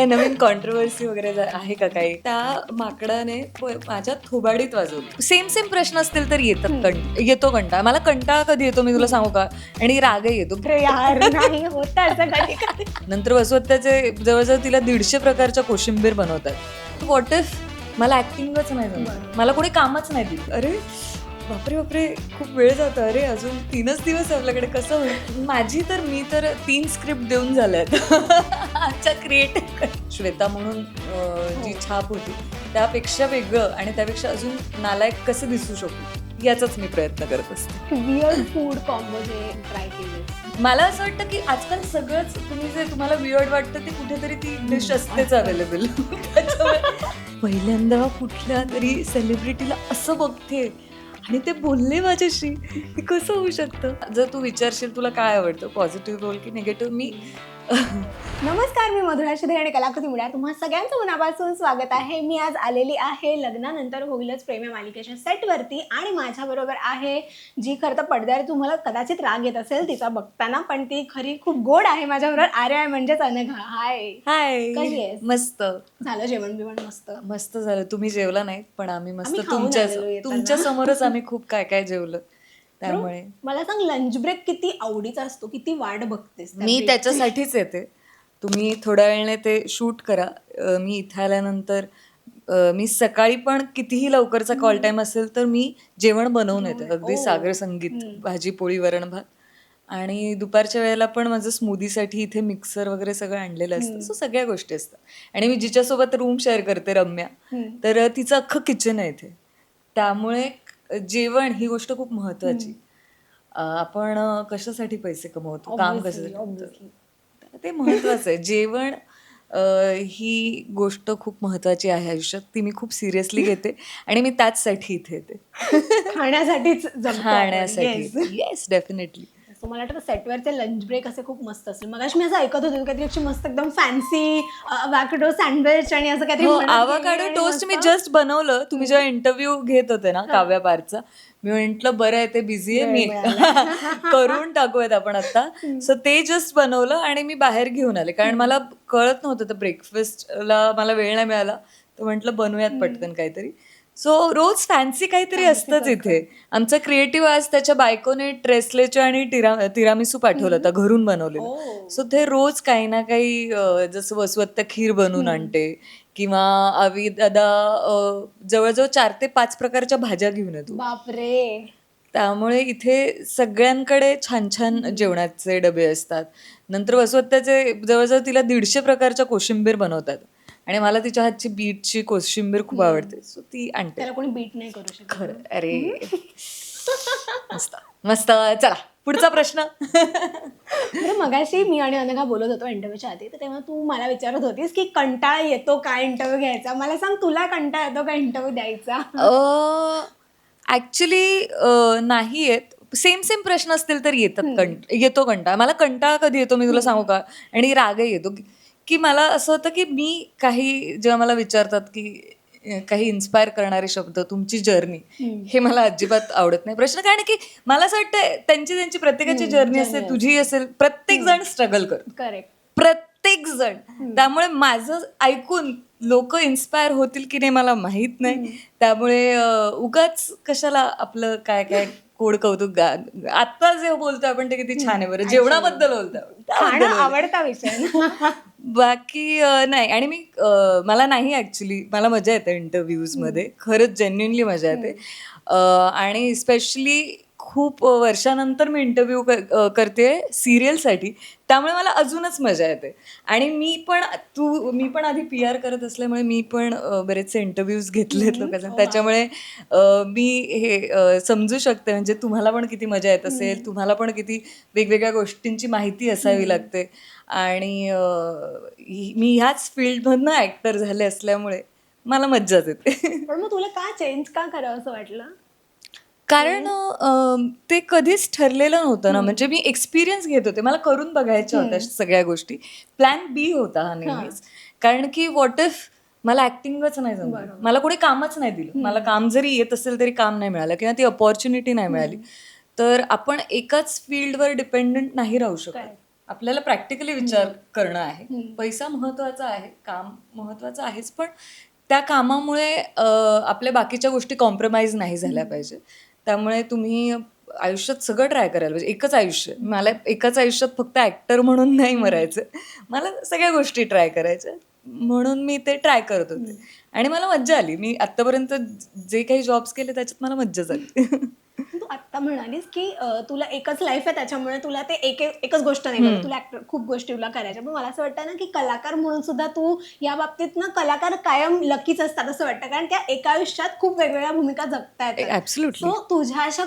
काय नवीन कॉन्ट्रोवर्सी वगैरे आहे का काही? त्या माकडाने माझ्या थोबाडीत वाजवली. सेम प्रश्न असतील तर येतो कंटाळा. मला कंटाळा कधी येतो मी तुला सांगू का? आणि रागही येतो. अरे यार नाही होत असं कधी कधी. नंतर वसवत्याचे जवळजवळ तिला 150 प्रकारच्या कोशिंबीर बनवतात. व्हॉट इफ मला ऍक्टिंगच नाही जमत, मला कोणी कामच नाही दिलं. अरे बापरे खूप वेळ जातो. अरे अजून 3च दिवस आपल्याकडे, कसं होईल? मी तर 3 स्क्रिप्ट देऊन झाल्यात आमच्या क्रिएटिव्ह. श्वेता म्हणून जी छाप होती त्यापेक्षा वेगळं आणि त्यापेक्षा अजून नालायक कसं दिसू शकू याचाच मी प्रयत्न करत असते. वियर्ड फूड कॉम्बो जे ट्राय केले. मला असं वाटतं की आजकाल सगळंच तुम्हाला वियर्ड वाटतं ते कुठेतरी ती डिश असतेच अवेलेबल. पहिल्यांदा कुठल्या तरी सेलिब्रिटीला असं बघते आणि ते बोलले माझ्याशी, हे कसं होऊ शकतं? जर तू विचारशील तुला काय आवडतं, पॉझिटिव्ह रोल की निगेटिव्ह, मी नमस्कार, मी मधुरा शिदे आणि कलाकृती मीडिया तुम्हा सगळ्यांचं मनापासून स्वागत आहे. मी आज आलेली आहे लग्नानंतर होईलच प्रेम या मालिकेच्या सेटवरती आणि माझ्याबरोबर आहे जी खरं तर पडद्यावर तुम्हाला कदाचित राग येत असेल तिचा बघताना, पण ती खरी खूप गोड आहे. माझ्याबरोबर आर्या आहे, म्हणजेच अनघा. हाय. कशी आहेस? मस्त झालं जेवण बिवण? मस्त झालं. तुम्ही जेवला नाही पण आम्ही मस्त आम्ही खाऊन आलेलो येताना. तुमच्या समोरच आम्ही खूप काय जेवलं. त्यामुळे मला सांग, लंच ब्रेक किती आवडीचा असतो, किती वाट बघतेस? मी त्याच्यासाठीच येते. तुम्ही थोड्या वेळाने ते शूट करा. मी इथे आल्यानंतर मी सकाळी पण कितीही लवकरचा कॉल टाईम असेल तर मी जेवण बनवून येते. अगदी सागर संगीत, भाजी पोळी वरण भात. आणि दुपारच्या वेळेला पण माझं स्मूदीसाठी इथे मिक्सर वगैरे सगळं आणलेलं असतं. सो सगळ्या गोष्टी असतात. आणि मी जिच्यासोबत रूम शेअर करते, रम्या, तर तिचं अख्खं किचन आहे इथे. त्यामुळे जेवण ही गोष्ट खूप महत्वाची. आपण कशासाठी पैसे कमवतो, काम कशासाठी, ते महत्वाचं आहे. जेवण ही गोष्ट खूप महत्वाची आहे आयुष्यात. ती मी खूप सिरियसली घेते आणि मी त्याचसाठी इथे येते. खाण्यासाठीच. Yes, definitely. मला वाटतं सेटवरचे लंच ब्रेक असे खूप मस्त असतील. मगाशी मी असं ऐकत होते काहीतरी अशी मस्त एकदम फॅन्सी अवॅकाडो सँडविच आणि असं काहीतरी. अवॅकाडो टोस्ट मी जस्ट बनवलं. तुम्ही जेव्हा इंटरव्ह्यू घेत होते ना काव्या पारचा, मी म्हटलं बरं आहे ते बिझी आहे, मी करून टाकूयात आपण आता. सो ते जस्ट बनवलं आणि मी बाहेर घेऊन आले, कारण मला कळत नव्हतं तर ब्रेकफास्टला मला वेळ नाही मिळाला, तर म्हटलं बनवूयात पटकन काहीतरी. सो रोज फॅन्सी काहीतरी असतंच इथे. आमचं क्रिएटिव्ह आज त्याच्या बायकोने ट्रेसलेचे आणि तिरामिसू पाठवलं होतं घरून बनवलेलं. सो ते रोज काही ना काही, जसं वसवत्त खीर बनवून आणते किंवा आवी दादा जवळजवळ 4 ते 5 प्रकारच्या भाज्या घेऊन येतो. बापरे. त्यामुळे इथे सगळ्यांकडे छान छान जेवणाचे डबे असतात. नंतर वसवत्त्याचे जवळजवळ तिला 150 प्रकारच्या कोशिंबीर बनवतात आणि मला तिच्या हातची बीटची कोशिंबीर खूप आवडते. सो ती आणते. त्याला कोणी बीट नाही करू शकत. खरं. अरे मस्त मस्त. चला पुढचा प्रश्न. मगाशी मी आणि अनघा बोलत होतो इंटरव्ह्यूच्या आधी, तर तेव्हा तू मला विचारत होतीस की कंटाळा येतो का इंटरव्ह्यू घ्यायचा. मला सांग, तुला कंटाळा येतो का इंटरव्ह्यू द्यायचा? ऍक्च्युली नाही येत. सेम प्रश्न असतील तर येतो कंटाळा. मला कंटाळा कधी येतो मी तुला सांगू का? आणि रागही येतो की मला असं होतं की मी काही जेव्हा मला विचारतात की काही इन्स्पायर करणारे शब्द, तुमची जर्नी, हे मला अजिबात आवडत नाही प्रश्न. कारण की मला असं वाटतं त्यांची प्रत्येकाची जर्नी असेल, तुझी असेल, प्रत्येक जण स्ट्रगल करतो. करेक्ट. प्रत्येक जण. त्यामुळे माझं ऐकून लोक इन्स्पायर होतील की नाही मला माहित नाही. त्यामुळे उगाच कशाला आपलं काय कोड कौतुक. आता जे बोलतोय आपण ते किती छान आहे बरं. जेवणाबद्दल बोलतोय, आवडता विषय. बाकी नाही. आणि मला नाही, ऍक्च्युली मला मजा येते इंटरव्ह्यूज मध्ये, खरंच जेन्युइनली मजा येते. आणि स्पेशली खूप वर्षानंतर मी इंटरव्ह्यू करते सिरियलसाठी, त्यामुळे मला अजूनच मजा येते. आणि मी पण आधी PR करत असल्यामुळे मी पण बरेचसे इंटरव्ह्यूज घेतलेत लोकांचे, त्याच्यामुळे मी हे समजू शकते. म्हणजे तुम्हाला पण किती मजा येत असेल, तुम्हाला पण किती वेगवेगळ्या गोष्टींची माहिती असावी लागते. आणि मी ह्याच फील्डमधनं ऍक्टर झाले असल्यामुळे मला मज्जाच येते. पण मग तुला का चेंज का करावं असं वाटलं? कारण ते कधीच ठरलेलं नव्हतं ना. म्हणजे मी एक्सपिरियन्स घेत होते, मला करून बघायच्या होत्या सगळ्या गोष्टी. प्लॅन बी होता हा नेहमीच. कारण की व्हॉट इफ मला ऍक्टिंगच नाही जमलं, मला कोणी कामच नाही दिलं, मला काम जरी येत असेल तरी काम नाही मिळालं किंवा ती अपॉर्च्युनिटी नाही मिळाली, तर आपण एकाच फील्डवर डिपेंडंट नाही राहू शकत. आपल्याला प्रॅक्टिकली विचार करणं आहे. पैसा महत्वाचा आहे, काम महत्वाचं आहेच, पण त्या कामामुळे आपल्या बाकीच्या गोष्टी कॉम्प्रोमाइज नाही झाल्या पाहिजे. त्यामुळे तुम्ही आयुष्यात सगळं ट्राय करायला पाहिजे. एकच आयुष्य, मला एकाच आयुष्यात फक्त ऍक्टर म्हणून नाही मरायचं, मला सगळ्या गोष्टी ट्राय करायच्या. म्हणून मी ते ट्राय करत होते आणि मला मज्जा आली. मी आतापर्यंत जे काही जॉब्स केले त्याच्यात मला मज्जा झाली. तू आत्ता म्हणालीस की तुला एकच लाईफ आहे, त्याच्यामुळे तुला ते एकच गोष्ट नाही बघत, तुला खूप गोष्टी तुला करायच्या. पण मला असं वाटतं ना की कलाकार म्हणून सुद्धा तू या बाबतीत ना, कलाकार कायम लकीच असतात असं वाटतं, कारण त्या एका आयुष्यात खूप वेगवेगळ्या भूमिका जगता येतात. ऍब्सोल्युटली. सो तुझ्या अशा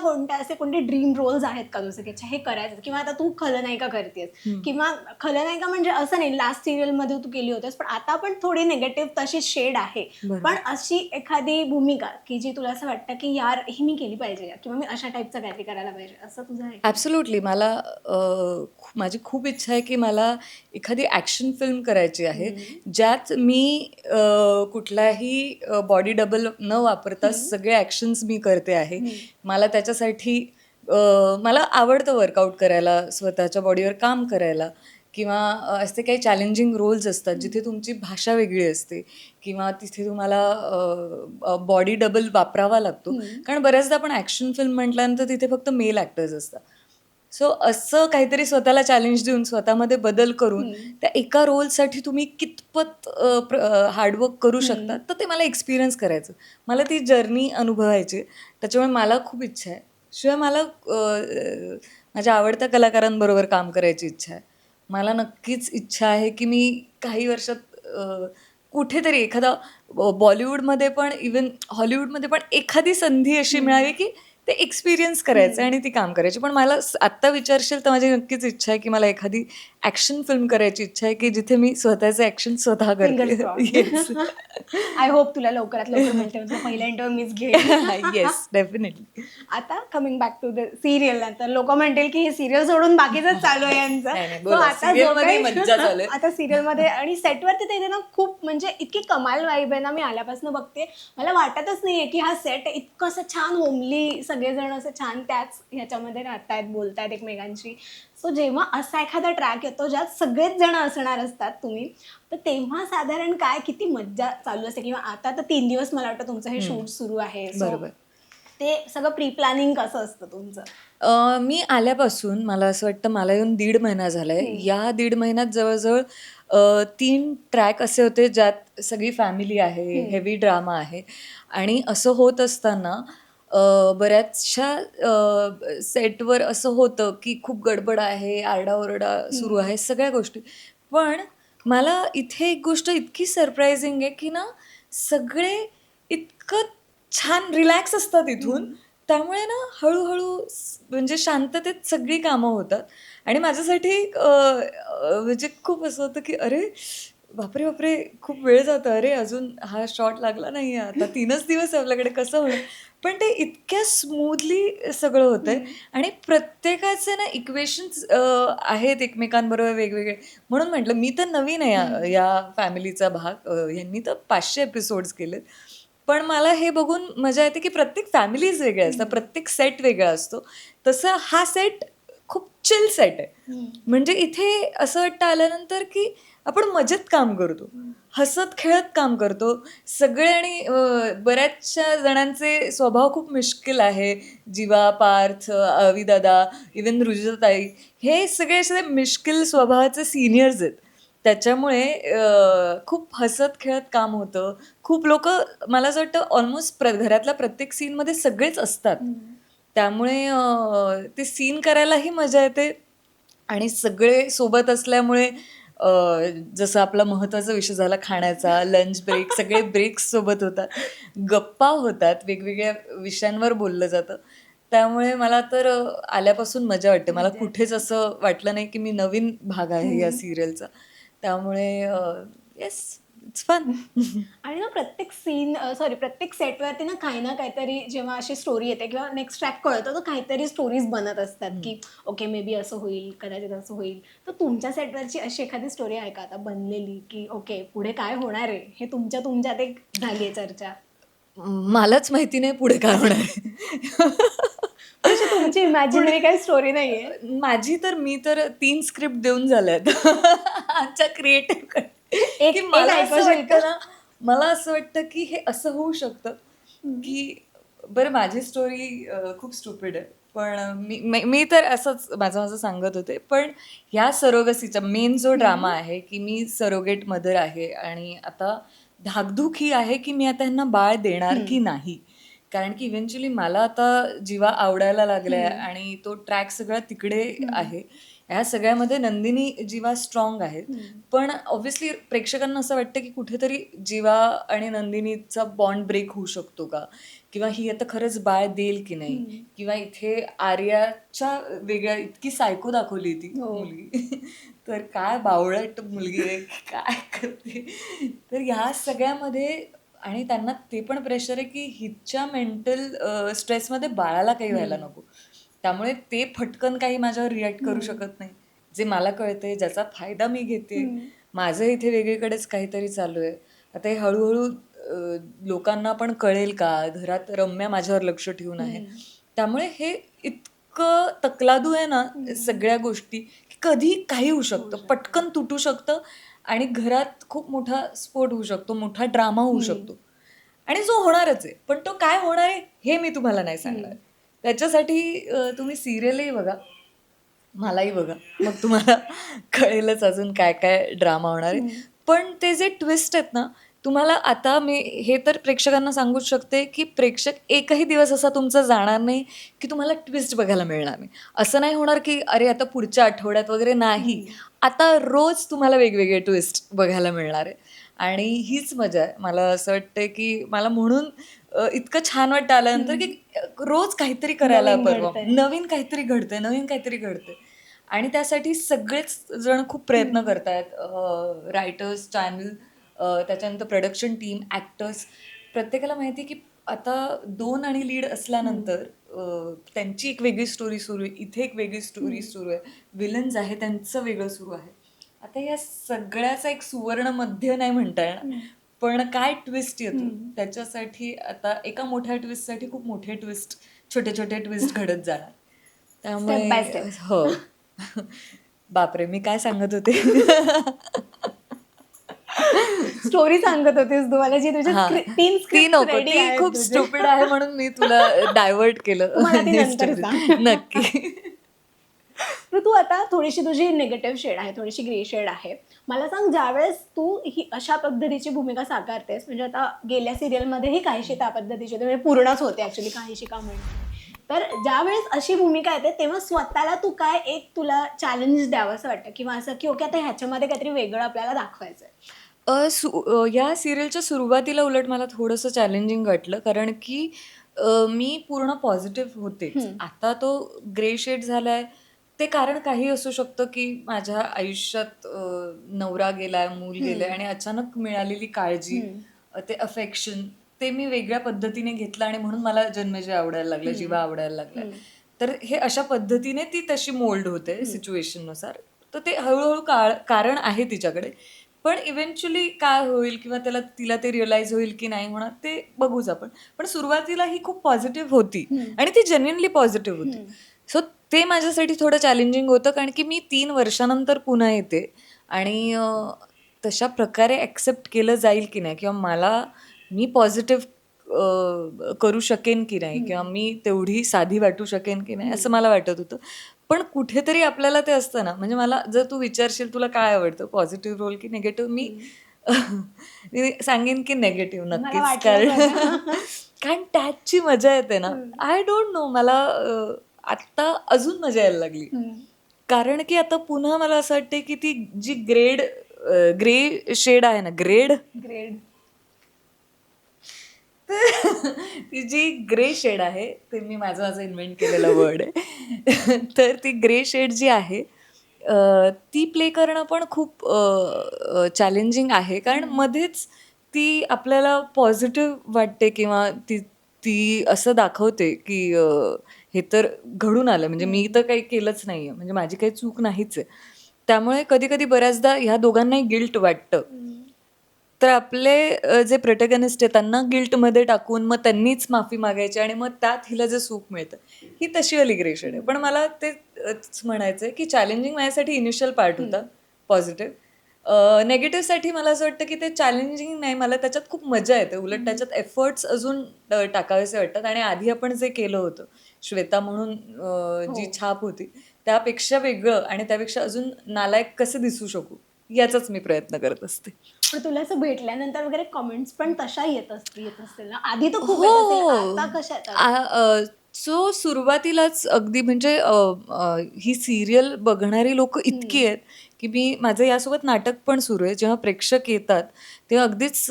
कोणते ड्रीम रोल्स आहेत का, जसं की अच्छा हे करायचं, किंवा आता तू खलनायिका करतेस, किंवा खलनायिका म्हणजे असं नाही लास्ट सिरियल मध्ये तू केली होतीस, पण आता पण थोडी निगेटिव्ह तशी शेड आहे, पण अशी एखादी भूमिका की जी तुला असं वाटतं की यार ही मी केली पाहिजे, किंवा मी अशा टाईपचं काहीतरी करायला पाहिजे, असं तुझं आहे? ॲब्सोल्युटली. मला माझी खूप इच्छा आहे की मला एखादी ॲक्शन फिल्म करायची आहे, ज्यात मी कुठलाही बॉडी डबल न वापरता सगळे ॲक्शन्स मी करते आहे. मला त्याच्यासाठी मला आवडतं वर्कआउट करायला, स्वतःच्या बॉडीवर काम करायला, किंवा असे काही चॅलेंजिंग रोल्स असतात जिथे तुमची भाषा वेगळी असते किंवा तिथे तुम्हाला बॉडी डबल वापरावा लागतो. कारण बऱ्याचदा आपण ॲक्शन फिल्म म्हटल्यानंतर तिथे फक्त मेल ॲक्टर्स असतात. सो असं काहीतरी स्वतःला चॅलेंज देऊन, स्वतःमध्ये बदल करून त्या एका रोलसाठी तुम्ही कितपत हार्डवर्क करू शकता, तर ते मला एक्सपिरियन्स करायचं, मला ती जर्नी अनुभवायची. त्याच्यामुळे मला खूप इच्छा आहे. शिवाय मला माझ्या आवडत्या कलाकारांबरोबर काम करायची इच्छा आहे. मला नक्कीच इच्छा आहे की मी काही वर्षात कुठेतरी एखादा बॉलिवूडमध्ये पण, इवन हॉलिवूडमध्ये पण एखादी संधी अशी मिळावी की ते एक्सपिरियन्स करायचं आणि ती काम करायची. पण मला आत्ता विचारशील तर माझी नक्कीच इच्छा आहे की मला एखादी ॲक्शन फिल्म करायची इच्छा आहे की जिथे मी स्वतःचे ॲक्शन स्वतः करते. आय होप तुला लवकरात लवकर मिळते. तुला पहिला इंटरव्ह्यू मीच घेईन. Yes, definitely. आता coming back to the serial, नंतर लोक म्हणतील की हे सिरियल सोडून बाकीच चालू आहे यांचं. So आता जो काही आता सिरियल मध्ये आणि सेटवरती ते ना खूप म्हणजे इतकी कमाल वाईब आहे ना, मी आल्यापासून बघते, मला वाटतच नाहीये की हा सेट इतकं असं छान होमली, सगळेजण असं छान त्याच ह्याच्यामध्ये राहतायत, बोलतायत एकमेकांशी. सो जेव्हा असा एखादा ट्रॅक येतो ज्यात सगळेच जण असणार असतात तुम्ही, तर तेव्हा साधारण काय किती मज्जा चालू असते, किंवा आता तर 3 दिवस मला वाटतं तुमचं हे शूट सुरू आहे. बरोबर. ते सगळं प्री प्लॅनिंग कसं असतं तुमचं? मी आल्यापासून मला असं वाटतं मला येऊन 1.5 महिना झालाय. या 1.5 महिन्यात जवळजवळ 3 ट्रॅक असे होते ज्यात सगळी फॅमिली आहे, हेवी ड्रामा आहे, आणि असं होत असताना बऱ्याचशा सेटवर असं होतं की खूप गडबड आहे, आरडाओरडा सुरू आहे, सगळ्या गोष्टी. पण मला इथे एक गोष्ट इतकी सरप्रायझिंग आहे की ना, सगळे इतकं छान रिलॅक्स असतात इथून. त्यामुळे ना हळूहळू म्हणजे शांततेत सगळी कामं होतात. आणि माझ्यासाठी म्हणजे खूप असं होतं की अरे बापरे बापरे, खूप वेळ जातो, अरे अजून हा शॉट लागला नाही आहे, आता 3च दिवस आहे आपल्याकडे, कसं होणार. पण ते इतक्या स्मूथली सगळं होतंय आणि प्रत्येकाचे ना इक्वेशन्स आहेत एकमेकांबरोबर वेगवेगळे. म्हणून म्हटलं मी तर नवीन आहे या फॅमिलीचा भाग. यांनी तर 500 एपिसोड्स केलेत. पण मला हे बघून मजा येते की प्रत्येक फॅमिलीज वेगळ्या असतात, प्रत्येक सेट वेगळा असतो. तसं हा सेट खूप चिल सेट आहे. म्हणजे इथे असं वाटतं आल्यानंतर की आपण मजेत काम करतो, हसत खेळत काम करतो सगळे. आणि बऱ्याचशा जणांचे स्वभाव खूप मिश्किल आहे. जीवा, पार्थ, अविदादा, इवन रुजुताई, हे सगळे असे मिश्किल स्वभावाचे सिनियर्स आहेत. त्याच्यामुळे खूप हसत खेळत काम होतं. खूप लोक, मला असं वाटतं ऑलमोस्ट घरातल्या प्रत्येक सीनमध्ये सगळेच असतात. त्यामुळे ते सीन करायलाही मजा येते. आणि सगळे सोबत असल्यामुळे जसं आपला महत्त्वाचा विषय झाला खाण्याचा, लंच ब्रेक, सगळे ब्रेक्स सोबत होतात, गप्पा होतात, वेगवेगळ्या विषयांवर बोललं जातं. त्यामुळे मला तर आल्यापासून मजा वाटते. मला कुठेच असं वाटलं नाही की मी नवीन भाग आहे या सिरियलचा. त्यामुळे येस, इट्स फन. आणि ना प्रत्येक सेटवरती ना काही ना काहीतरी, जेव्हा अशी स्टोरी येते किंवा नेक्स्ट ट्रॅक कळतो, तर काहीतरी स्टोरीज बनत असतात की ओके मे बी असं होईल, कदाचित असं होईल. तर तुमच्या सेटवरची अशी एखादी स्टोरी आहे का आता बनलेली की ओके पुढे काय होणार आहे, हे तुमच्यात एक झाली आहे चर्चा? मलाच माहिती नाही पुढे काय होणार आहे. तशी तुमची इमॅजिनरी काही स्टोरी नाहीये. माझी तर मी तर 3 स्क्रिप्ट देऊन झाल्यात आमच्या क्रिएटिव्हकडे, एक की एक मला असं ऐकवशील वाटतं का? ना, मला असं वाटतं की हे असं होऊ शकतं की बरं माझी स्टोरी खूप स्टुपिड आहे. पण मी मी मी तर असंच माझं माझं सांगत होते. पण ह्या सरोगसीचा मेन जो ड्रामा आहे की मी सरोगेट मदर आहे आणि आता धाकधूक ही आहे की मी आता ह्यांना बाळ देणार की नाही. कारण की इव्हेंच्युअली मला आता जीवा आवडायला लागलाय आणि तो ट्रॅक सगळा तिकडे आहे. ह्या सगळ्यामध्ये नंदिनी जीवा स्ट्रॉंग आहेत. पण ऑब्व्हियसली प्रेक्षकांना असं वाटतं की कुठेतरी जीवा आणि नंदिनीचा बॉन्ड ब्रेक होऊ शकतो का? किंवा ही आता खरंच बाळ देईल की नाही? किंवा इथे आर्याच्या वेगळ्या इतकी सायको दाखवली ती हो. मुलगी. तर काय बावळट मुलगी आहे, काय करते? तर ह्या सगळ्यामध्ये आणि त्यांना ते पण प्रेशर आहे की हिच्या मेंटल स्ट्रेसमध्ये बाळाला काही व्हायला नको. त्यामुळे ते फटकन काही माझ्यावर रिॲक्ट करू शकत नाही. जे मला कळतंय, ज्याचा फायदा मी घेते. माझं इथे वेगळीकडेच काहीतरी चालू आहे. आता हे हळू-हळू लोकांना पण कळेल का? घरात रम्या माझ्यावर लक्ष ठेवून आहे. त्यामुळे हे इतकं तकलादू आहे ना सगळ्या गोष्टी, की कधी काही होऊ शकतं. पटकन तुटू शकतं आणि घरात खूप मोठा स्फोट होऊ शकतो, मोठा ड्रामा होऊ शकतो. आणि जो होणारच आहे. पण तो काय होणार आहे हे मी तुम्हाला नाही सांगणार. त्याच्यासाठी तुम्ही सिरियलही बघा, मलाही बघा. मग तुम्हाला कळेलच अजून काय-काय ड्रामा होणार आहे. पण ते जे ट्विस्ट आहेत ना, तुम्हाला आता मी हे तर प्रेक्षकांना सांगूच शकते, की प्रेक्षक एकही दिवस असा तुमचा जाणार नाही, की तुम्हाला ट्विस्ट बघायला मिळणार नाही. असं नाही होणार, की अरे आता पुढच्या आठवड्यात वगैरे नाही. आता रोज तुम्हाला वेगवेगळे ट्विस्ट बघायला मिळणार आहे. आणि हीच मजा आहे. मला असं वाटतंय, की मला म्हणून इतकं छान वाटतं आल्यानंतर, की रोज काहीतरी करायला नवीन परवा घडतंय. नवीन काहीतरी घडतंय, नवीन काहीतरी घडतंय. आणि त्यासाठी सगळेच जण खूप प्रयत्न करतायत. रायटर्स, चॅनल, त्याच्यानंतर प्रोडक्शन टीम, ॲक्टर्स प्रत्येकाला माहिती आहे, की आता 2 आणि लीड असल्यानंतर त्यांची एक वेगळी स्टोरी सुरू आहे. इथे एक वेगळी स्टोरी सुरू आहे. विलन्स आहे त्यांचं वेगळं सुरू आहे. आता या सगळ्याचा एक सुवर्ण मध्य नाही म्हणता येणार. पण काय ट्विस्ट येतो त्याच्यासाठी आता एका मोठ्या ट्विस्टसाठी खूप मोठे ट्विस्ट, छोटे-छोटे ट्विस्ट घडत जाणार. स्टेप बाय त्यामुळे स्टेप. हो. बापरे! मी काय सांगत होते? स्टोरी सांगत होतीस तू मला, जी तुझे हां. 3 ती स्क्रिप्ट नको. रेडी ती आहेत खूप तुझे. स्टुपिड आहे म्हणून मी तुला डायव्हर्ट केलं. तू मला ती ही नंतर स्टोरी. सांग. नक्की. ऋतू, आता थोडीशी तुझी निगेटिव्ह शेड आहे, थोडीशी ग्रे शेड आहे. मला सांग, ज्यावेळेस तू ही अशा पद्धतीची भूमिका साकारतेस, म्हणजे आता गेल्या सिरियलमध्येही काहीशी त्या पद्धतीची होती, म्हणजे पूर्णच होते ऍक्च्युली, काहीशी का म्हणते. तर ज्यावेळेस अशी भूमिका येते तेव्हा स्वतःला तू काय एक तुला चॅलेंज द्यावं असं वाटतं, किंवा असं की ओके आता ह्याच्यामध्ये काहीतरी वेगळं आपल्याला दाखवायचंय? या सीरियलच्या सुरुवातीला उलट मला थोडंसं चॅलेंजिंग वाटलं कारण की मी पूर्ण पॉझिटिव्ह होतेच. आता तो ग्रे शेड झालाय ते कारण काही असू शकतं की माझ्या आयुष्यात नवरा गेलाय, मूल गेलंय आणि अचानक मिळालेली काळजी, ते अफेक्शन ते मी वेगळ्या पद्धतीने घेतलं आणि म्हणून मला जन्मेजय आवडायला लागलं, जीवा आवडायला लागलाय. तर हे अशा पद्धतीने ती तशी मोल्ड होते सिच्युएशननुसार. तर ते हळू-हळू कारण आहे तिच्याकडे. पण इव्हेंच्युअली काय होईल किंवा तिला ते रिअलाईज होईल की नाही होणार ते बघूच आपण. पण सुरुवातीला ही खूप पॉझिटिव्ह होती आणि ती जेन्युइनली पॉझिटिव्ह होती. सो ते माझ्यासाठी थोडं चॅलेंजिंग होतं कारण की मी 3 वर्षानंतर पुन्हा येते आणि तशा प्रकारे ॲक्सेप्ट केलं जाईल की नाही किंवा मी पॉझिटिव्ह करू शकेन की नाही किंवा मी तेवढी साधी वाटू शकेन की नाही असं मला वाटत होतं. पण कुठेतरी आपल्याला ते असतं ना, म्हणजे मला जर तू विचारशील तुला काय आवडतं पॉझिटिव्ह रोल की निगेटिव्ह, मी सांगेन की निगेटिव्ह मला नक्कीच. वाटलं कारण बरं. कारण त्याची मजा येते ना. आय डोंट नो मला आत्ता अजून मजा यायला लागली. कारण की आता पुन्हा मला असं वाटतंय की ती जी ग्रे शेड आहे ना, ग्रेड. ती जी ग्रे शेड आहे ते मी माझं इन्व्हेंट केलेलं वर्ड आहे. तर ती ग्रे शेड जी आहे ती प्ले करणं पण खूप चॅलेंजिंग आहे कारण मध्येच ती आपल्याला पॉझिटिव्ह वाटते किंवा ती ती असं दाखवते की हे तर घडून आलं म्हणजे मी तर काही केलंच नाहीये म्हणजे माझी काही चूक नाहीच आहे. त्यामुळे कधी-कधी बऱ्याचदा ह्या दोघांनाही गिल्ट वाटतं. तर आपले जे प्रोटॅगनिस्ट आहेत त्यांना गिल्टमध्ये टाकून मग त्यांनीच माफी मागायची आणि मग त्यात हिला जे सुख मिळतं, ही तशी अलिग्रेशन आहे. पण मला तेच म्हणायचं आहे की चॅलेंजिंग माझ्यासाठी इनिशियल पार्ट होता पॉझिटिव्ह. नेगेटिव्हसाठी मला असं वाटतं की ते चॅलेंजिंग नाही, मला त्याच्यात खूप मजा येते. उलट त्याच्यात एफर्ट्स अजून टाकावेसे वाटतात. आणि आधी आपण जे केलं होतं श्वेता म्हणून जी छाप होती त्यापेक्षा वेगळं आणि त्यापेक्षा अजून नालायक कसे दिसू शकू याचाच मी प्रयत्न करत असते. पण तुला असं भेटल्यानंतर वगैरे कमेंट्स पण तशा येत असतील ना? आधी तर खूप हो, येत असेल, हो. आता कशा येतात? सो सुरुवातीलाच अगदी म्हणजे ही सीरियल बघणारी लोक इतकी आहेत की माझं यासोबत नाटक पण सुरू आहे. जेव्हा प्रेक्षक येतात तेव्हा अगदीच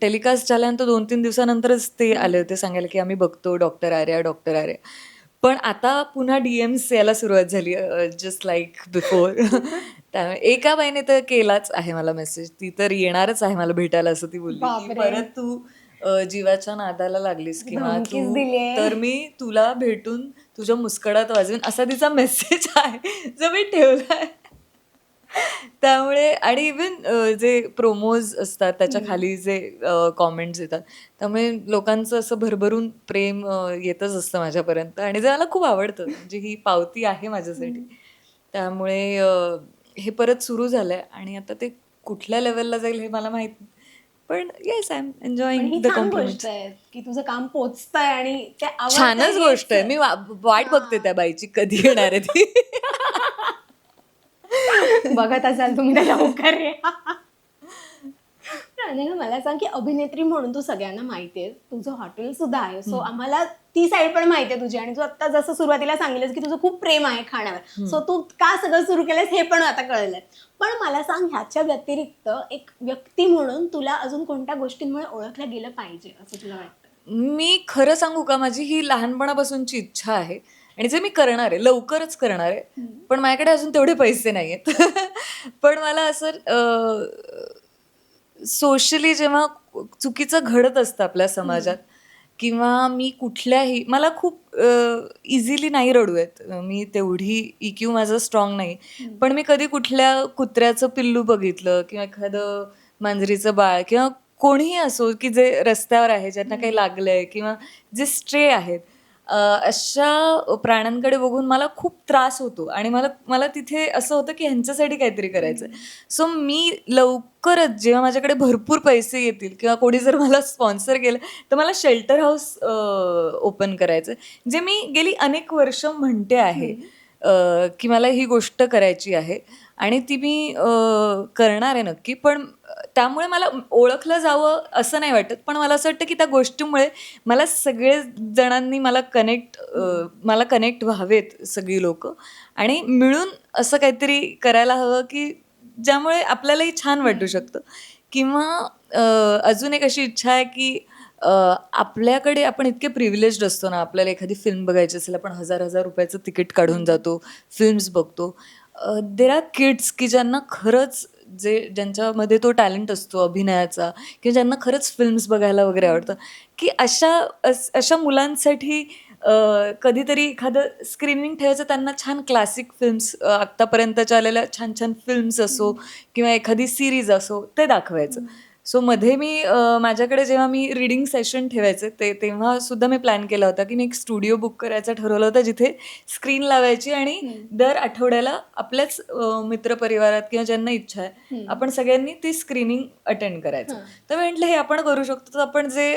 टेलिकास्ट झाल्यानंतर 2-3 दिवसानंतरच ते आले होते सांगायला की आम्ही बघतो डॉक्टर आर्या, डॉक्टर आर्या. पण आता पुन्हा DMs यायला सुरुवात झाली जस्ट लाईक बिफोर. त्यामुळे एका बाईने तर केलाच आहे मला मेसेज. ती तर येणारच आहे मला भेटायला असं ती बोलली की बापरे, परत तू जीवाच्या नादाला लागलीस किंवा धमकीच तू दिलीये. तर मी तुला भेटून तुझ्या मुस्कडात वाजवीन असा तिचा मेसेज आहे जो मी ठेवलाय. त्यामुळे आणि इवन जे प्रोमोज असतात त्याच्या खाली जे कॉमेंट्स येतात त्यामुळे लोकांचं असं भरभरून प्रेम येतच असतं माझ्यापर्यंत आणि जे मला खूप आवडतं. म्हणजे ही पावती आहे माझ्यासाठी. त्यामुळे हे परत सुरू झालंय आणि आता ते कुठल्या लेवलला जाईल हे मला माहित नाही. पण येस आय एम पण एन्जॉईंग ही द छान गोष्ट कॉम्प्लिमेंट्स. आहे की तुझं काम पोचतंय आणि ते आवडतंय छानच हेच. गोष्ट आहे. मी वाट बघते त्या बाईची कधी येणार आहे ती. बघत असाल तुम्ही तर लवकर या. अनघा, मला सांग की अभिनेत्री म्हणून तू सगळ्यांना माहिती आहे, तुझं हॉटेल सुद्धा आहे. सो आम्हाला ती साईड पण माहिती आहे तुझी, आणि तू आता जसं सुरुवातीला सांगितलंस की तुझं खूप प्रेम आहे खाण्यावर. सो तू का सगळं सुरू केलंस हे पण आता कळलंय. पण मला सांग, ह्याच्या व्यतिरिक्त एक व्यक्ती म्हणून तुला अजून कोणत्या गोष्टींमुळे ओळखलं गेलं पाहिजे असं तुला वाटतं? मी खरं सांगू का, माझी ही लहानपणापासूनची इच्छा आहे आणि जे मी करणार आहे, लवकरच करणार आहे. पण माझ्याकडे अजून तेवढे पैसे नाही आहेत. पण मला असं सोशली जेव्हा चुकीचं घडत असतं आपल्या समाजात किंवा मी कुठल्याही मला खूप इझिली नाही रडू येत. मी तेवढी EQ माझं स्ट्रॉंग नाही. पण मी कधी कुठल्या कुत्र्याचं पिल्लू बघितलं किंवा एखादं मांजरीचं बाळ किंवा कोणीही असो की जे रस्त्यावर आहे, ज्यांना काही लागलंय किंवा जे स्ट्रे आहेत, अशा प्राण्यांकडे बघून मला खूप त्रास होतो आणि मला मला तिथे असं होतं की ह्यांच्यासाठी काहीतरी करायचं. सो मी लवकरच जेव्हा माझ्याकडे भरपूर पैसे येतील किंवा कोणी जर मला स्पॉन्सर केलं तर मला शेल्टर हाऊस ओपन करायचं, जे मी गेली अनेक वर्ष म्हणते आहे की मला ही गोष्ट करायची आहे आणि ती मी करणार आहे नक्की. पण त्यामुळे मला ओळखलं जावं असं नाही वाटत. पण मला असं वाटतं की त्या गोष्टीमुळे मला सगळे जणांनी मला कनेक्ट व्हावेत सगळी लोकं आणि मिळून असं काहीतरी करायला हवं की ज्यामुळे आपल्यालाही छान वाटू शकतं. किंवा अजून एक अशी इच्छा आहे की आपल्याकडे आपण इतके प्रिव्हिलेज्ड असतो ना, आपल्याला एखादी फिल्म बघायची असेल, आपण 1000-1000 रुपयाचं तिकीट काढून जातो, फिल्म्स बघतो. देर आर किड्स की ज्यांना खरंच ज्यांच्यामध्ये तो टॅलेंट असतो अभिनयाचा किंवा ज्यांना खरंच फिल्म्स बघायला वगैरे आवडतं, की अशा मुलांसाठी कधीतरी एखादं स्क्रीनिंग ठेवायचं, त्यांना छान क्लासिक फिल्म्स, आत्तापर्यंतच्या आलेल्या छान छान फिल्म्स असो किंवा एखादी सिरीज असो ते दाखवायचं. सो मध्ये माझ्याकडे जेव्हा मी रीडिंग सेशन ठेवायचे तेव्हा सुद्धा मी प्लॅन केला होता की मी एक स्टुडिओ बुक करायचं ठरवलं होतं, जिथे स्क्रीन लावायची आणि दर आठवड्याला आपल्याच मित्रपरिवारात किंवा ज्यांना इच्छा आहे आपण सगळ्यांनी ती स्क्रीनिंग अटेंड करायचं. तर म्हटलं हे आपण करू शकतो. तर आपण जे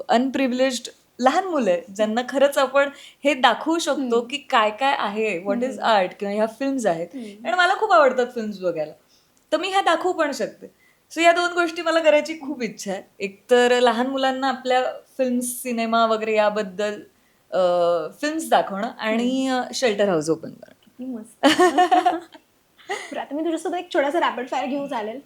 अनप्रिव्हिलेज्ड लहान मुलं आहे ज्यांना खरंच आपण हे दाखवू शकतो की काय काय आहे, व्हॉट इज आर्ट किंवा ह्या फिल्म्स आहेत आणि मला खूप आवडतात फिल्म्स बघायला, तर मी ह्या दाखवू पण शकते. सो या 2 गोष्टी मला करायची खूप इच्छा आहे. एक तर लहान मुलांना आपल्या फिल्म्स, सिनेमा वगैरे याबद्दल फिल्म्स दाखवणं आणि शेल्टर हाऊस ओपन करणं. किती मस्त. बरं, आता मी तुझ्यासोबत एक छोटासा रॅपिड फायर घेऊ, चालेल?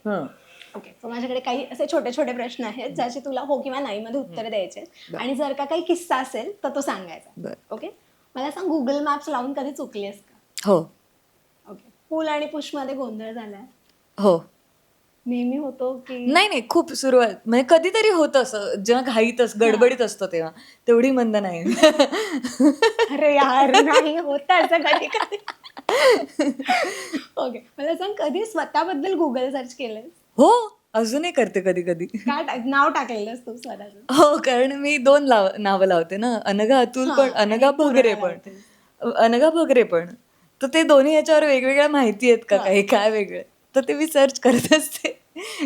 ओके. सो माझ्याकडे काही असे छोटे छोटे प्रश्न आहेत ज्याचे तुला हो किंवा नाही मध्ये उत्तर द्यायचे, आणि जर का काही किस्सा असेल तर तो सांगायचा. ओके. मला सांग, गुगल मॅप्स लावून कधी चुकलीस का? हो. ओके. पूल आणि पुश मध्ये गोंधळ झालाय? हो. नेहमी होतो की? नाही नाही, खूप सुरुवात म्हणजे कधीतरी होतं असं, जेव्हा गडबडीत असतो तेव्हा. तेवढी मंद नाही. अरे यार, नाही होत असं कधी कधी. ओके. मला सांग, कधी स्वतःबद्दल गुगल सर्च केलंय? हो. अजूनही करते कधी कधी. काय नाव टाकलेलंस तू स्वतःचं? हो, कारण मी 2 नावं लावते ना, अनघा अतुल पण, हां, अनघा आणि भगरे पूर्णा पण. लावतेस. अनघा भगरे पण. तर ते दोन्ही ह्याच्यावर वेगवेगळ्या माहिती आहेत का हां. काही, काय वेगळं? तर ते मी सर्च करत असते.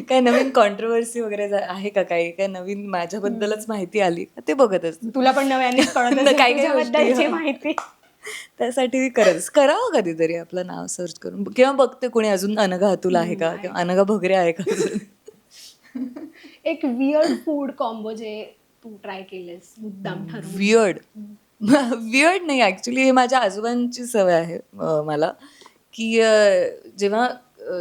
काय नवीन कॉन्ट्रोवर्सी वगैरे आहे का काही? काय नवीन माझ्याबद्दलच माहिती आली का ते बघत असते. तुला पण नव्यानेच कळत असेल काही काही गोष्टी तुझ्याबद्दलची हां. माहिती. त्यासाठी मी करावं कधीतरी आपलं नाव सर्च करून किंवा बघते कोणी अजून अनघा अतुल आहे का आहे किंवा अनघा भगरे आहे का अजून. एक वियर्ड फूड कॉम्बो जे तू ट्राय केलेस मुद्दाम ठरवून. वियर्ड वियर्ड नाही ऍक्च्युली, हे माझ्या आजोबांची सवय आहे मला, की जेव्हा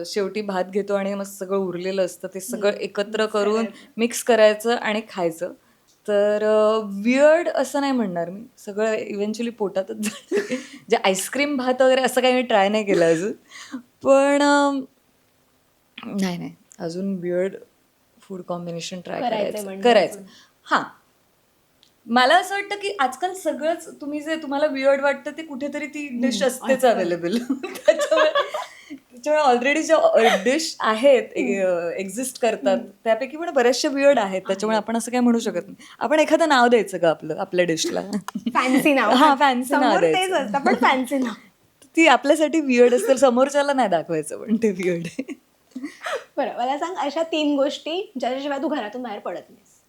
शेवटी भात घेतो आणि मग सगळं उरलेलं असतं ते सगळं एकत्र करून मिक्स करायचं आणि खायचं. तर वियर्ड असं नाही म्हणणार मी, सगळं इव्हेंच्युअली पोटातच जातं. जे आईस्क्रीम भात वगैरे असं काही मी ट्राय नाही केलं अजून, पण नाही नाही अजून वियर्ड फूड कॉम्बिनेशन ट्राय करायचंय म्हणजे करायचं. हां, मला असं वाटतं की आजकाल सगळंच तुम्हाला वियर्ड वाटतं ते कुठेतरी ती डिश असतेच अवेलेबल. त्याच्यामुळे ऑलरेडी ज्या डिश आहेत एक्झिस्ट करतात त्यापैकी पण बऱ्याचशा वियर्ड आहेत. त्याच्यामुळे आपण असं काय म्हणू शकत नाही. आपण एखादं नाव द्यायचं का आपल्या डिशला? फॅन्सी नाव. हा, फॅन्सी नाव समोर तेच द्यायचं. असतं पण फॅन्सी नाव. ती आपल्यासाठी वियर्ड असतं, समोरच्याला नाही दाखवायचं पण ते वियर्ड आहे. बरं मला सांग अशा 3 गोष्टी ज्याच्याशिवाय तू घरातून बाहेर पडत नाहीस.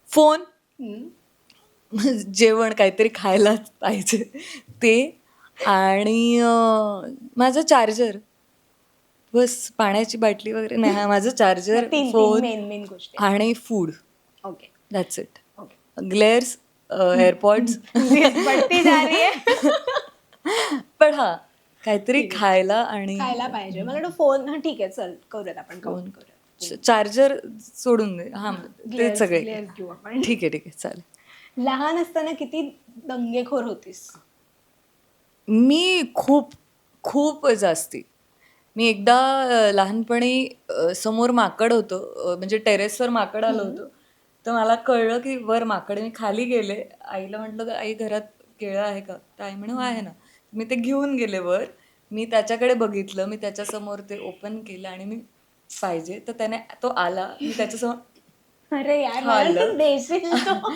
फोन, हम्म. जेवण काहीतरी खायला पाहिजे ते, आणि माझं चार्जर, बस. पाण्याची बाटली वगैरे नाही. हा, माझं चार्जर, तीन फोन मेन गोष्टी. आणि food. Okay. That's it. Okay. ग्लेअर्स, एअरपॉड्स. बढ़ती जा रही है. पण हा, काहीतरी खायला आणि खायला पाहिजे. मला वाटतं फोन हा ठीक आहे चल करूयात आपण काउंट करूयात. चार्जर सोडून दे. हा, ते सगळे ग्लेअर्स घेऊ आपण. ठीक आहे चालेल. लहान असताना किती दंगेखोर होतीस? मी खूप खूप जास्ती. मी एकदा लहानपणी समोर माकड होतं, म्हणजे टेरेसवर माकड आलं होतं. तर मला कळलं की वर माकड. मी खाली गेले, आईला म्हटलं आई घरात केळं आहे का? तर आई म्हणे आहे ना. मी ते घेऊन गेले वर. मी त्याच्याकडे बघितलं, मी त्याच्यासमोर ते ओपन केलं आणि मी पाहिजे तर त्याने तो आला, मी त्याच्यासमोर अरे यार मला खाल्लं. देशील तू.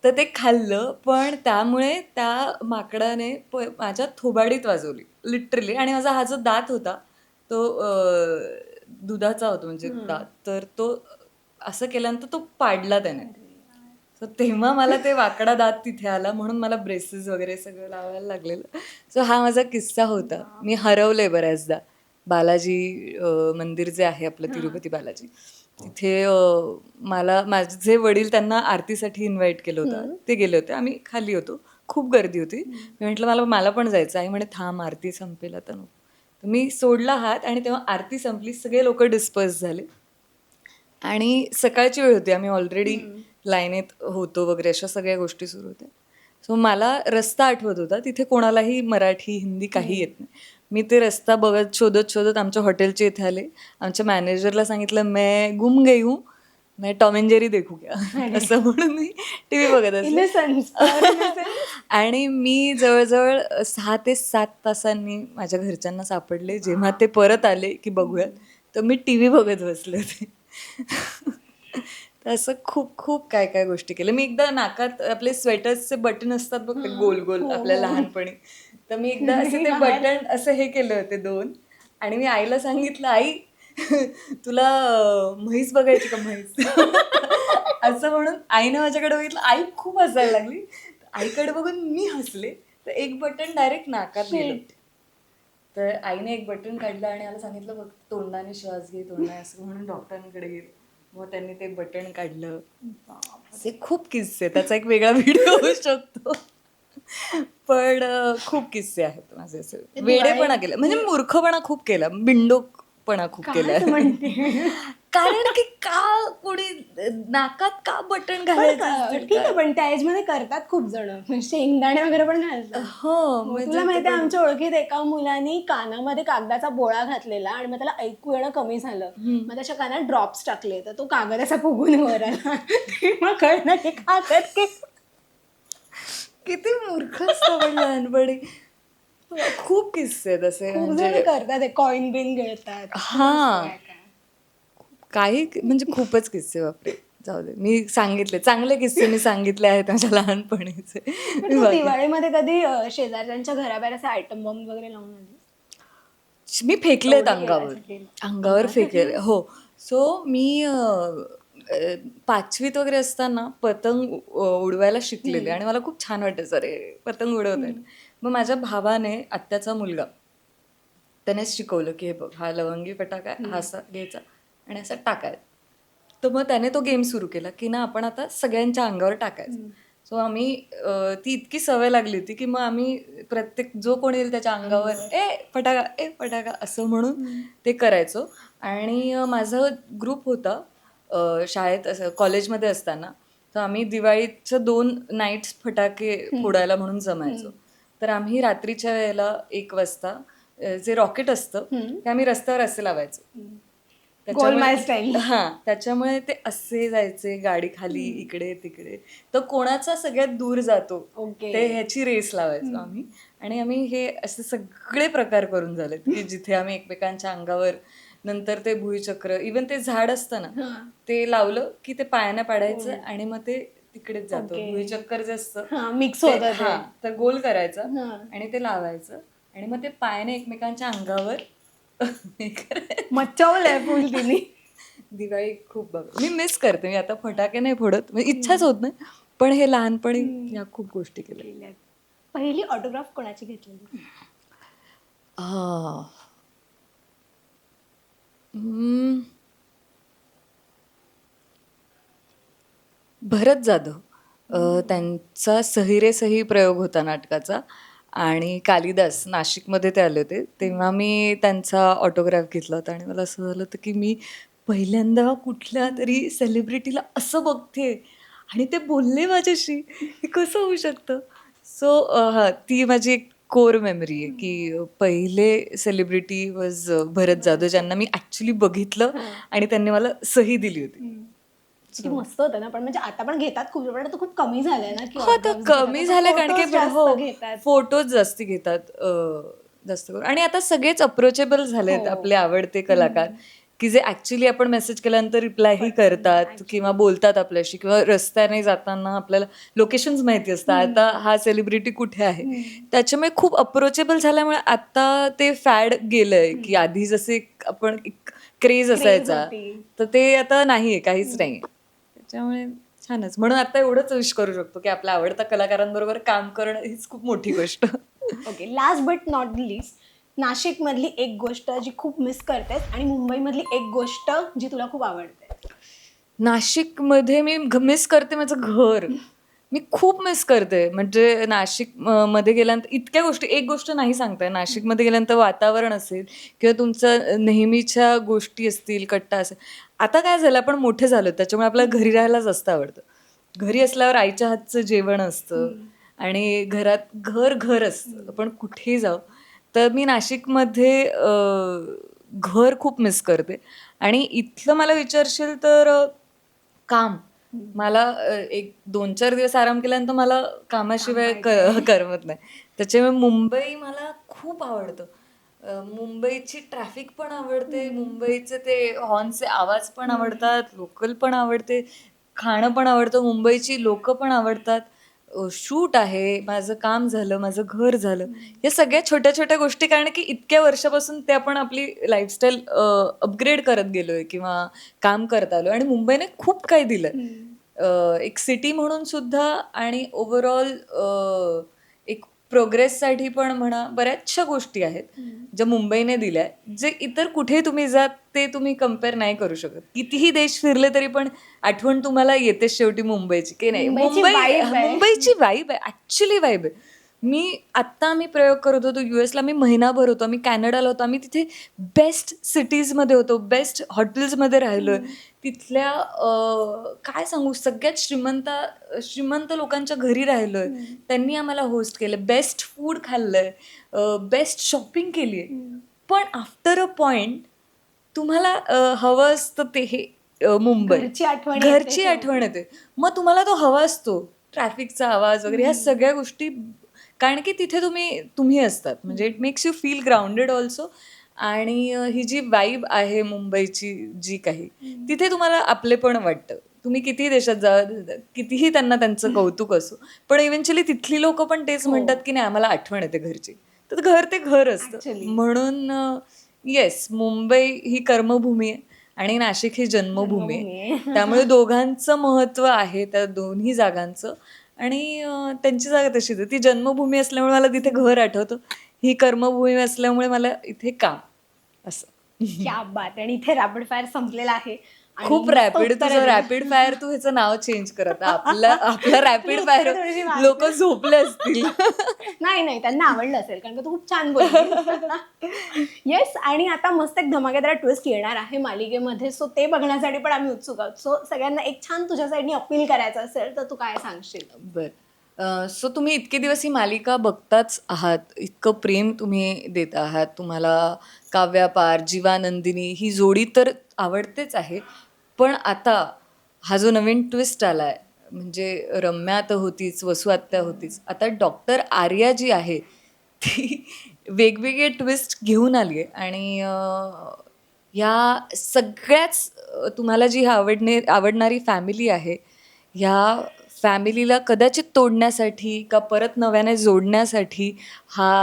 तर ते खाल्लं, पण त्यामुळे त्या माकडाने माझ्या थोबाडीत वाजवली लिटरली. आणि माझा हा जो दात होता तो दुधाचा होता, म्हणजे दात, तर तो असं केल्यानंतर तो पाडला त्याने. सो तेव्हा मला ते वाकडा दात तिथे आला, म्हणून मला ब्रेसेस वगैरे सगळं लावायला लागलेलं. सो हा माझा किस्सा होता. मी हरवले बऱ्याचदा. बालाजी मंदिर जे आहे आपलं, तिरुपती बालाजी, तिथे माझे वडील त्यांना आरतीसाठी इन्व्हाइट केलं होतं. ते गेले होते, आम्ही खाली होतो, खूप गर्दी होती. मी म्हटलं मला पण जायचं. आई म्हणे थांब, आरती संपेल आता नको. तर मी सोडला हात आणि तेव्हा आरती संपली, सगळे लोक डिस्पर्स झाले आणि सकाळची वेळ होती, आम्ही ऑलरेडी लाईनीत होतो वगैरे, अशा सगळ्या गोष्टी सुरू होत्या. सो मला रस्ता आठवत होता, तिथे कोणालाही मराठी हिंदी काही येत नाही. मी ते रस्ता बघत शोधत आमच्या हॉटेलच्या इथे आले. आमच्या मॅनेजरला सांगितलं मैं गुम गई हूँ, मैं टॉम अँड जेरी देखू क्या, असं म्हणून मी टी व्ही बघत असले. आणि मी जवळजवळ 6 ते 7 तासांनी माझ्या घरच्यांना सापडले. जेव्हा ते परत आले की बघूयात, तर मी टी व्ही बघत बसले होते. तर असं खूप खूप काय काय गोष्टी केल्या मी. एकदा नाकात आपले स्वेटर्सचे बटन असतात बघ, ते गोल गोल आपल्या लहानपणी, तर मी एकदा असे ते बटन असे हे केले होते 2. आणि मी आईला सांगितलं, आई तुला म्हैस बघायची का, म्हैस? असं म्हणून आईने माझ्याकडे बघितलं, आई खूप हसायला लागली. आईकडे बघून मी हसले, तर एक बटन डायरेक्ट नाकात गेलं. तर आईने एक बटन काढलं आणि मला सांगितलं बघ तोंडाने श्वास घे, तोंडाने, असं म्हणून डॉक्टरांकडे गेलो. मग त्यांनी ते बटन काढलं. असे खूप किस्से, त्याचा एक वेगळा व्हिडिओ होऊ शकतो. पण खूप किस्से आहेत माझे असे. वेडेपणा केला, म्हणजे मूर्खपणा खूप केला, बिंडोकपणा खूप केला. कारण की का कोणी नाकात का बटन घालायचं? ठीक आहे, पण त्या एज मध्ये करतात खूप जण, शेंगदाणे वगैरे पण घालतात. हो, तुला माहिती आहे आमच्या ओळखीत एका मुलाने कानामध्ये कागदाचा बोळा घातलेला आणि मग त्याला ऐकू येणं कमी झालं. मग त्याच्या कानात ड्रॉप्स टाकले, तर तो कागद असा फुगून वर आला. मग कळलं की कागद किती मूर्ख असतो पण लहानपणी. खूप किस्से आहेत असे, खूप म्हणजे जण करतात, कॉइन बिन घेतात. हा, काही म्हणजे खूपच किस्से बापरे, जाऊ दे. मी सांगितले चांगले किस्से मी सांगितले आहेत माझ्या लहानपणीचे. पण मी तू बाकी दिवाळीमध्ये कधी शेजारच्यांच्या घराबाहेर असा आयटम बॉम्ब वगैरे लावून आली? मी फेकलेत एवढं अंगावर. केलं. अंगावर फेकले हो. सो मी 5वीत वगैरे असताना पतंग उडवायला शिकलेले आणि मला खूप छान वाटायचं अरे पतंग उडवत आहेत. मग माझ्या भावाने आत्याचा मुलगा त्यानेच शिकवलं की हे बघ हा लवंगी फटाका आहे, हा असा घ्यायचा आणि असा टाकायचा. तर मग त्याने तो गेम सुरू केला की ना आपण आता सगळ्यांच्या अंगावर टाकायचं. सो आम्ही ती इतकी सवय लागली होती की मग आम्ही प्रत्येक जो कोणी येईल त्याच्या अंगावर ए फटाका असं म्हणून ते करायचो. आणि माझा ग्रुप होता शाळेत असं कॉलेजमध्ये असताना. तर आम्ही दिवाळीचं 2 नाईट्स फटाके फोडायला म्हणून जमायचो. तर आम्ही रात्रीच्या वेळेला 1 वाजता जे रॉकेट असतं ते आम्ही रस्त्यावर असे लावायचो. गोलमाल स्टाईल. त्याच्यामुळे ते असे जायचे गाडी खाली इकडे तिकडे. तर कोणाचा सगळ्यात दूर जातो ओके. ते ह्याची रेस लावायचो आम्ही. आणि आम्ही हे असे सगळे प्रकार करून झालेत की जिथे आम्ही एकमेकांच्या अंगावर नंतर ते भुईचक्र इवन ते झाड असतं ना ते लावलं की ते पायानं पाडायचं आणि मग ते तिकडेच जातो. भुईचक्कर जे असतं मिक्स होतं ते. तर गोल करायचं आणि ते लावायचं आणि मग ते पायाने एकमेकांच्या अंगावर हे करायचं. मच्चावलंय फुल तिने. दिवाळी खूप बघ मी मिस करते. मी आता फटाके नाही फोडत म्हणजे इच्छाच होत नाही. पण हे लहानपणी ह्या खूप गोष्टी केल्या. पहिली ऑटोग्राफ कोणाची घेतलेली? भरत जाधव. त्यांचा सही रे सही प्रयोग होता नाटकाचा आणि कालिदास नाशिकमध्ये ते आले होते तेव्हा मी त्यांचा ऑटोग्राफ घेतला होता आणि मला असं झालं होतं की मी पहिल्यांदा कुठल्या तरी सेलिब्रिटीला असं बघते आणि ते बोलले माझ्याशी हे कसं होऊ शकतं. सो हां ती माझी एक कोर मेमरी आहे की पहिले सेलिब्रिटी वॉज भरत जाधव ज्यांना मी ॲक्च्युली बघितलं आणि त्यांनी मला सही दिली होती. किती मस्त होतं ना. पण म्हणजे आता पण घेतात खूप, पण आता खूप कमी झालंय ना की हो तर autographs घेतात. कमी आता झालं कारण photos की जास्त हो घेतात. फोटोज जास्ती घेतात जास्त करून. आणि आता सगळेच अप्रोचेबल झालेत आपले आवडते कलाकार की जे ऍक्च्युली आपण मेसेज केल्यानंतर रिप्लायही करतात किंवा बोलतात आपल्याशी किंवा रस्त्याने जाताना आपल्याला लोकेशन्स माहिती असतात आता हा सेलिब्रिटी कुठे आहे. त्याच्यामुळे खूप अप्रोचेबल झाल्यामुळे आता ते फॅड गेलंय की आधी जसे आपण एक क्रेज असायचा होती. तर ते आता नाहीये काहीच नाहीये. त्याच्यामुळे छानच. म्हणून आता एवढंच विश करू शकतो की आपल्या आवडत्या कलाकारांबरोबर काम करणं हीच खूप मोठी गोष्ट. Okay. Last but not list, Nashik मधली एक गोष्ट जी खूप मिस करतेस आणि मुंबई मधली एक गोष्ट जी तुला खूप आवडते? नाशिकमध्ये मी मिस करते माझं घर. मी खूप मिस करते. म्हणजे नाशिक मध्ये गेल्यानंतर इतक्या गोष्टी एक गोष्ट नाही सांगताय. नाशिकमध्ये गेल्यानंतर वातावरण असेल किंवा तुमचं नेहमीच्या गोष्टी असतील, कट्टा असेल. आता काय झालं आपण मोठे झालो त्याच्यामुळे आपल्याला घरी राहायला जास्त आवडतं. घरी असल्यावर आईच्या हातचं जेवण असतं आणि घरात घर असतं. आपण कुठेही जाऊ. तर मी नाशिकमध्ये घर खूप मिस करते. आणि इथलं मला विचारशील तर काम. मला एक 2-4 दिवस आराम केल्यानंतर मला कामाशिवाय करमत नाही. त्याच्यामुळे मुंबई मला खूप आवडतं. मुंबईची ट्रॅफिक पण आवडते, मुंबईचे ते हॉर्नचे आवाज पण आवडतात, लोकल पण आवडते, खाणं पण आवडतं, मुंबईची लोकं पण आवडतात. शूट आहे, माझं काम झालं, माझं घर झालं. या सगळ्या छोट्या छोट्या गोष्टी कारण की इतक्या वर्षापासून ते आपण आपली लाईफस्टाईल अपग्रेड करत गेलोय किंवा काम करत आलो आणि मुंबईने खूप काही दिलंय. एक सिटी म्हणून सुद्धा आणि ओव्हरऑल एक प्रोग्रेससाठी पण म्हणा बऱ्याचशा गोष्टी आहेत ज्या मुंबईने दिल्या जे इतर कुठे तुम्ही जात ते तुम्ही कम्पेअर नाही करू शकत. कितीही देश फिरले तरी पण आठवण तुम्हाला येते शेवटी मुंबईची की नाही. मुंबईची वाईब आहे ऍक्च्युली वाईब आहे. आम्ही प्रयोग करत होतो US ला. मी महिनाभर होतो. आम्ही कॅनडाला होतो. आम्ही तिथे बेस्ट सिटीजमध्ये होतो, बेस्ट हॉटेल्समध्ये राहिलोय. तिथल्या काय सांगू सगळ्यात श्रीमंत लोकांच्या घरी राहिलोय. त्यांनी आम्हाला होस्ट केलं, बेस्ट फूड खाल्लंय, बेस्ट शॉपिंग केली आहे. पण आफ्टर अ पॉइंट तुम्हाला हवं असतं ते हे मुंबई घरची आठवण येते. मग तुम्हाला तो हवा असतो ट्रॅफिकचा आवाज वगैरे ह्या सगळ्या गोष्टी कारण की तिथे तुम्ही असतात म्हणजे it makes you feel grounded also. आणि ही जी वाईब आहे मुंबईची जी काही, तिथे तुम्हाला आपलेपण वाटतं. तुम्ही कितीही देशात जा, कितीही त्यांना त्यांचं कौतुक असो, पण इव्हेंच्युअली तिथली लोक पण तेच म्हणतात की नाही आम्हाला आठवण येते घरची. तर घर ते घर असतं. Actually. म्हणून येस, मुंबई ही कर्मभूमी आहे आणि नाशिक ही जन्मभूमी जन्मभूमी आहे. आहे. त्यामुळे दोघांचं महत्त्व आहे त्या दोन्ही जागांचं. आणि त्यांची जागा तशीच आहे. ती जन्मभूमी असल्यामुळे मला तिथे घर आठवतं. ही कर्मभूमी असल्यामुळे मला इथे काम असं. क्या बात आहे. आणि इथे रॅपिड फायर संपलेला आहे आणि खूप मस्त रॅपिड, उत्तरं तुझं दिली. रॅपिड फायर, तू ह्याचं नाव चेंज करत आपलं रॅपिड फायर थोडीशी वाढते. लोक झोपले असतील. नाही त्यांना आवडलं असेल कारण का तू खूप छान बोलली. येस, आणि आता मस्त एक धमाकेदार ट्विस्ट येणार आहे मालिकेमध्ये, सो ते बघण्यासाठी पण आम्ही उत्सुक आहोत. सो सगळ्यांना एक छान तुझ्या साईडनी अपील करायचं असेल तर तू काय सांगशील? बर, सो तुम्ही इतके दिवस ही मालिका बघताच आहात, इतकं प्रेम तुम्ही देत आहात. तुम्हाला काव्या पार, जीवानंदिनी ही जोडी तर आवडतेच आहे, पण आता हा जो नवीन ट्विस्ट आला आहे, म्हणजे रम्या तर होतीच, वसू आत्या होतीच, आता डॉक्टर आर्या जी आहे ती वेगवेगळे ट्विस्ट घेऊन आली आहे. आणि या सगळ्याच तुम्हाला जी आवडणारी फॅमिली आहे, ह्या फॅमिलीला कदाचित तोडण्यासाठी का परत नव्याने जोडण्यासाठी हा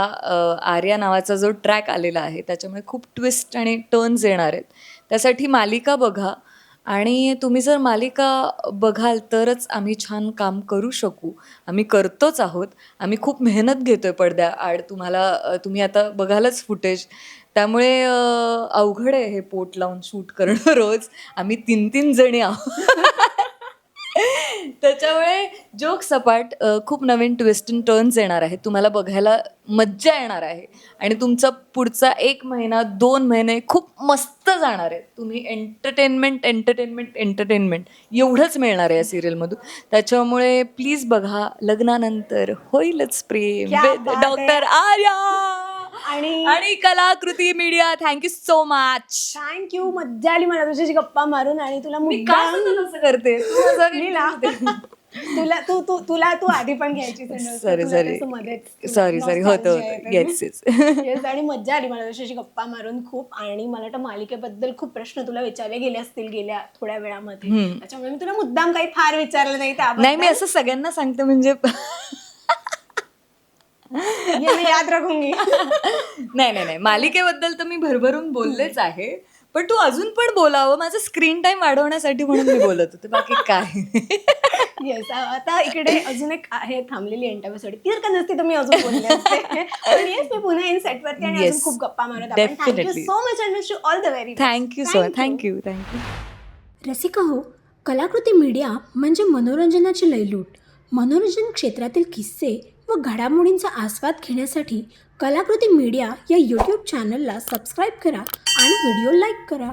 आर्या नावाचा जो ट्रॅक आलेला आहे, त्याच्यामुळे खूप ट्विस्ट आणि टर्न्स येणार आहेत. त्यासाठी मालिका बघा, आणि तुम्ही जर मालिका बघाल तरच आम्ही छान काम करू शकू. आम्ही करतोच आहोत. आम्ही खूप मेहनत घेतोय पडद्याआड. तुम्ही आता बघालच फुटेज. त्यामुळे अवघड आहे हे पोट लावून शूट करणं रोज. आम्ही 3-3 जणी आहोत. त्याच्यामुळे जोक सपाट, खूप नवीन ट्विस्ट अँड टर्न्स येणार आहेत. तुम्हाला बघायला मज्जा येणार आहे आणि तुमचा पुढचा 1 महिना 2 महिने खूप मस्त जाणार आहेत. तुम्ही एंटरटेनमेंट एवढंच मिळणार आहे या सिरियलमधून. त्याच्यामुळे प्लीज बघा. लग्नानंतर होईलच प्रेम क्या विथ बात आहे. डॉक्टर आर्या आणि कलाकृती media. Thank you so much. Thank you. मज्जा आली मला तुझ्याशी गप्पा मारून. आणि तुला मी का मुद्दाम तसं करते? तू माझा मी ना तुला तू आधी पण घ्यायची सॉरी होतं येस. येस. आणि मज्जा आली मला तुझ्याशी गप्पा मारून खूप. आणि मला वाटतं मालिकेबद्दल खूप प्रश्न तुला विचारले गेले असतील गेल्या थोड्या वेळामध्ये, त्याच्यामुळे मी तुला मुद्दाम काही फार विचारलं नाही त्याबद्दल. नाही, मी असं सगळ्यांना सांगते म्हणजे ये मैं याद रखूंगी. नाही, मालिकेबद्दल तर मी भरभरून बोललेच आहे, पण तू अजून पण बोलावं माझं स्क्रीन टाइम वाढवण्यासाठी म्हणून मी बोलत होते, बाकी काय. येस. आता इकडे अजून एक आहे थांबलेली एंटासाठी, ती जर का नसती तर मी अजून बोलले असते. पण येस, मी पुन्हा येईन सेटवरती आणि अजून खूप गप्पा मारत आपण. Thank you so much and wish you all the very best. Thank you. Rasika हो, कलाकृती मीडिया म्हणजे मनोरंजनाची लयलूट. मनोरंजन क्षेत्रातील किस्से व घडामोडींचा आस्वाद घेण्यासाठी कलाकृती मीडिया या यूट्यूब चॅनलला सबस्क्राईब करा आणि व्हिडिओ लाईक करा.